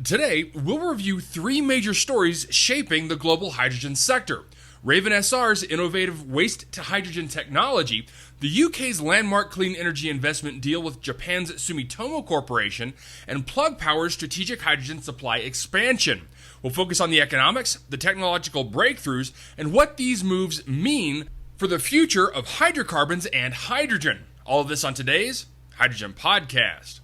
Today, we'll review three major stories shaping the global hydrogen sector: Raven SR's innovative waste-to-hydrogen technology, the UK's landmark clean energy investment deal with Japan's Sumitomo Corporation, and Plug Power's strategic hydrogen supply expansion. We'll focus on the economics, the technological breakthroughs, and what these moves mean for the future of hydrocarbons and hydrogen. All of this on today's Hydrogen Podcast.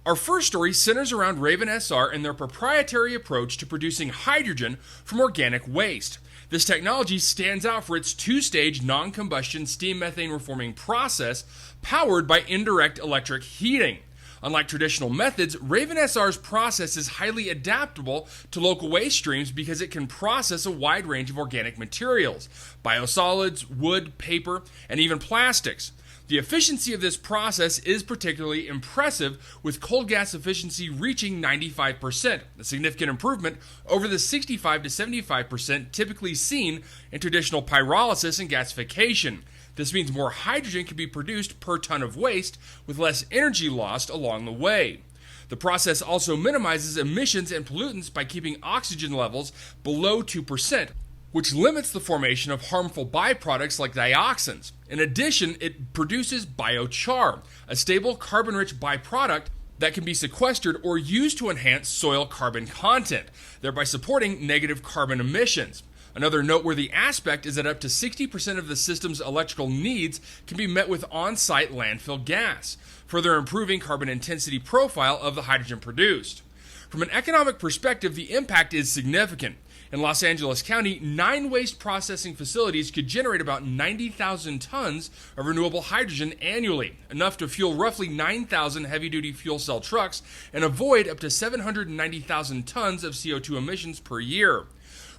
Our first story centers around Raven SR and their proprietary approach to producing hydrogen from organic waste. This technology stands out for its two-stage non-combustion steam methane reforming process powered by indirect electric heating. Unlike traditional methods, Raven SR's process is highly adaptable to local waste streams because it can process a wide range of organic materials: biosolids, wood, paper, and even plastics. The efficiency of this process is particularly impressive, with cold gas efficiency reaching 95%, a significant improvement over the 65 to 75% typically seen in traditional pyrolysis and gasification. This means more hydrogen can be produced per ton of waste, with less energy lost along the way. The process also minimizes emissions and pollutants by keeping oxygen levels below 2%, which limits the formation of harmful byproducts like dioxins. In addition, it produces biochar, a stable carbon-rich byproduct that can be sequestered or used to enhance soil carbon content, thereby supporting negative carbon emissions. Another noteworthy aspect is that up to 60% of the system's electrical needs can be met with on-site landfill gas, further improving carbon intensity profile of the hydrogen produced. From an economic perspective, the impact is significant. In Los Angeles County, 9 waste processing facilities could generate about 90,000 tons of renewable hydrogen annually, enough to fuel roughly 9,000 heavy-duty fuel cell trucks and avoid up to 790,000 tons of CO2 emissions per year.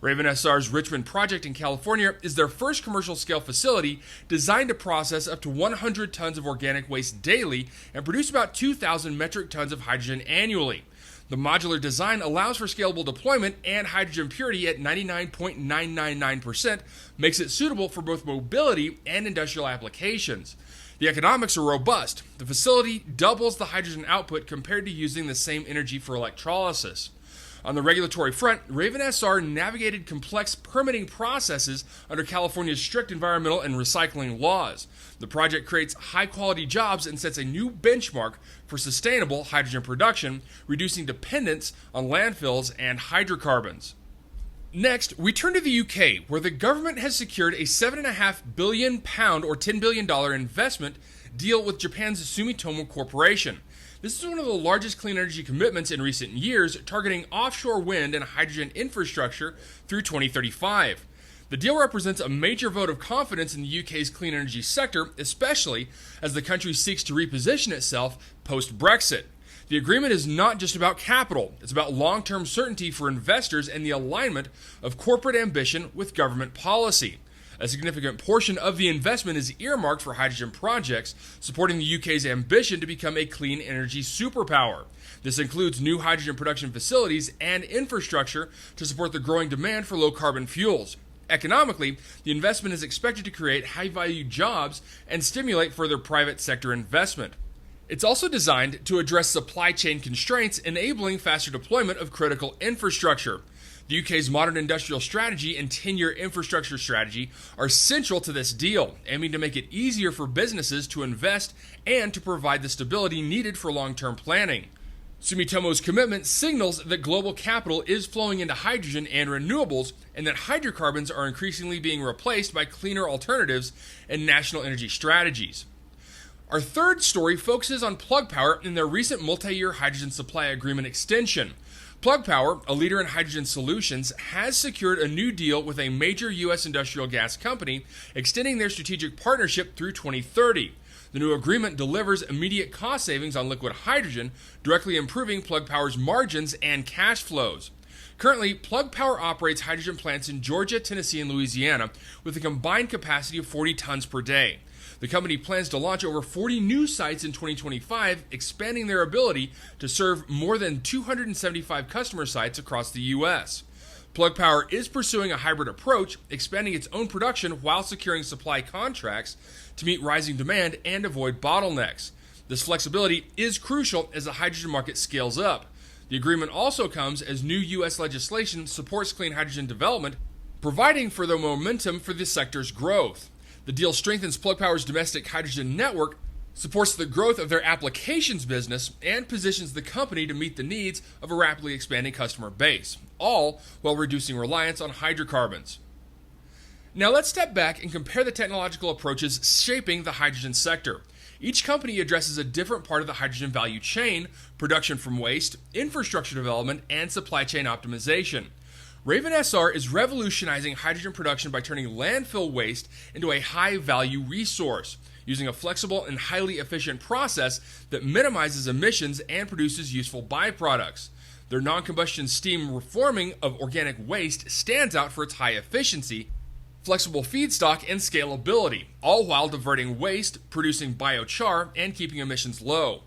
Raven SR's Richmond project in California is their first commercial-scale facility designed to process up to 100 tons of organic waste daily and produce about 2,000 metric tons of hydrogen annually. The modular design allows for scalable deployment, and hydrogen purity at 99.999% makes it suitable for both mobility and industrial applications. The economics are robust. The facility doubles the hydrogen output compared to using the same energy for electrolysis. On the regulatory front, Raven SR navigated complex permitting processes under California's strict environmental and recycling laws. The project creates high-quality jobs and sets a new benchmark for sustainable hydrogen production, reducing dependence on landfills and hydrocarbons. Next, we turn to the UK, where the government has secured a £7.5 billion or $10 billion investment deal with Japan's Sumitomo Corporation. This is one of the largest clean energy commitments in recent years, targeting offshore wind and hydrogen infrastructure through 2035. The deal represents a major vote of confidence in the UK's clean energy sector, especially as the country seeks to reposition itself post-Brexit. The agreement is not just about capital, it's about long-term certainty for investors and the alignment of corporate ambition with government policy. A significant portion of the investment is earmarked for hydrogen projects, supporting the UK's ambition to become a clean energy superpower. This includes new hydrogen production facilities and infrastructure to support the growing demand for low-carbon fuels. Economically, the investment is expected to create high-value jobs and stimulate further private sector investment. It's also designed to address supply chain constraints, enabling faster deployment of critical infrastructure. The UK's modern industrial strategy and 10-year infrastructure strategy are central to this deal, aiming to make it easier for businesses to invest and to provide the stability needed for long-term planning. Sumitomo's commitment signals that global capital is flowing into hydrogen and renewables, and that hydrocarbons are increasingly being replaced by cleaner alternatives and national energy strategies. Our third story focuses on Plug Power and their recent multi-year hydrogen supply agreement extension. Plug Power, a leader in hydrogen solutions, has secured a new deal with a major U.S. industrial gas company, extending their strategic partnership through 2030. The new agreement delivers immediate cost savings on liquid hydrogen, directly improving Plug Power's margins and cash flows. Currently, Plug Power operates hydrogen plants in Georgia, Tennessee, and Louisiana with a combined capacity of 40 tons per day. The company plans to launch over 40 new sites in 2025, expanding their ability to serve more than 275 customer sites across the U.S. Plug Power is pursuing a hybrid approach, expanding its own production while securing supply contracts to meet rising demand and avoid bottlenecks. This flexibility is crucial as the hydrogen market scales up. The agreement also comes as new U.S. legislation supports clean hydrogen development, providing for the momentum for the sector's growth. The deal strengthens Plug Power's domestic hydrogen network, supports the growth of their applications business, and positions the company to meet the needs of a rapidly expanding customer base, all while reducing reliance on hydrocarbons. Now let's step back and compare the technological approaches shaping the hydrogen sector. Each company addresses a different part of the hydrogen value chain: production from waste, infrastructure development, and supply chain optimization. Raven SR is revolutionizing hydrogen production by turning landfill waste into a high-value resource, using a flexible and highly efficient process that minimizes emissions and produces useful byproducts. Their non-combustion steam reforming of organic waste stands out for its high efficiency, flexible feedstock, and scalability, all while diverting waste, producing biochar, and keeping emissions low.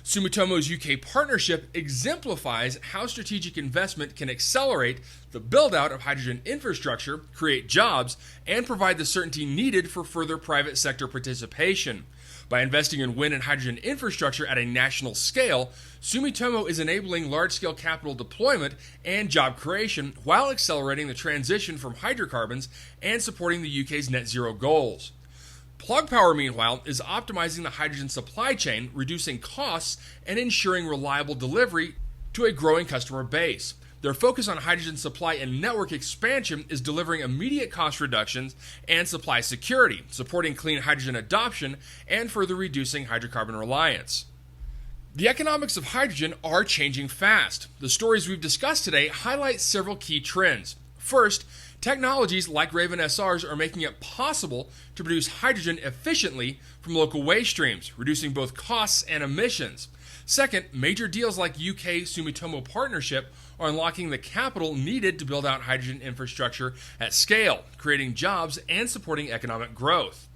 Sumitomo's UK partnership exemplifies how strategic investment can accelerate the build-out of hydrogen infrastructure, create jobs, and provide the certainty needed for further private sector participation. By investing in wind and hydrogen infrastructure at a national scale, Sumitomo is enabling large-scale capital deployment and job creation while accelerating the transition from hydrocarbons and supporting the UK's net zero goals. Plug Power, meanwhile, is optimizing the hydrogen supply chain, reducing costs, and ensuring reliable delivery to a growing customer base. Their focus on hydrogen supply and network expansion is delivering immediate cost reductions and supply security, supporting clean hydrogen adoption, and further reducing hydrocarbon reliance. The economics of hydrogen are changing fast. The stories we've discussed today highlight several key trends. First, technologies like Raven SRs are making it possible to produce hydrogen efficiently from local waste streams, reducing both costs and emissions. Second, major deals like UK Sumitomo partnership are unlocking the capital needed to build out hydrogen infrastructure at scale, creating jobs and supporting economic growth.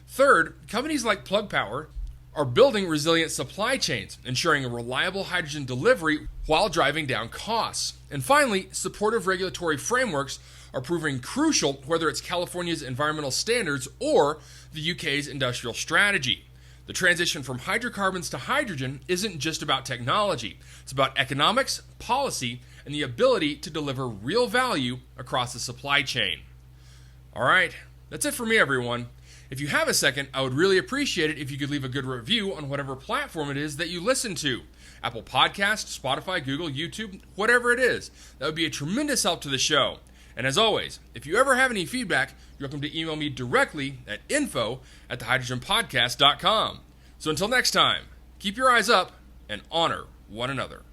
Third, companies like Plug Power are building resilient supply chains, ensuring a reliable hydrogen delivery while driving down costs. And finally, supportive regulatory frameworks are proving crucial, whether it's California's environmental standards or the UK's industrial strategy. The transition from hydrocarbons to hydrogen isn't just about technology. It's about economics, policy, and the ability to deliver real value across the supply chain. All right, that's it for me, everyone. If you have a second, I would really appreciate it if you could leave a good review on whatever platform it is that you listen to. Apple Podcasts, Spotify, Google, YouTube, whatever it is. That would be a tremendous help to the show. And as always, if you ever have any feedback, you're welcome to email me directly at info@thehydrogenpodcast.com. So until next time, keep your eyes up and honor one another.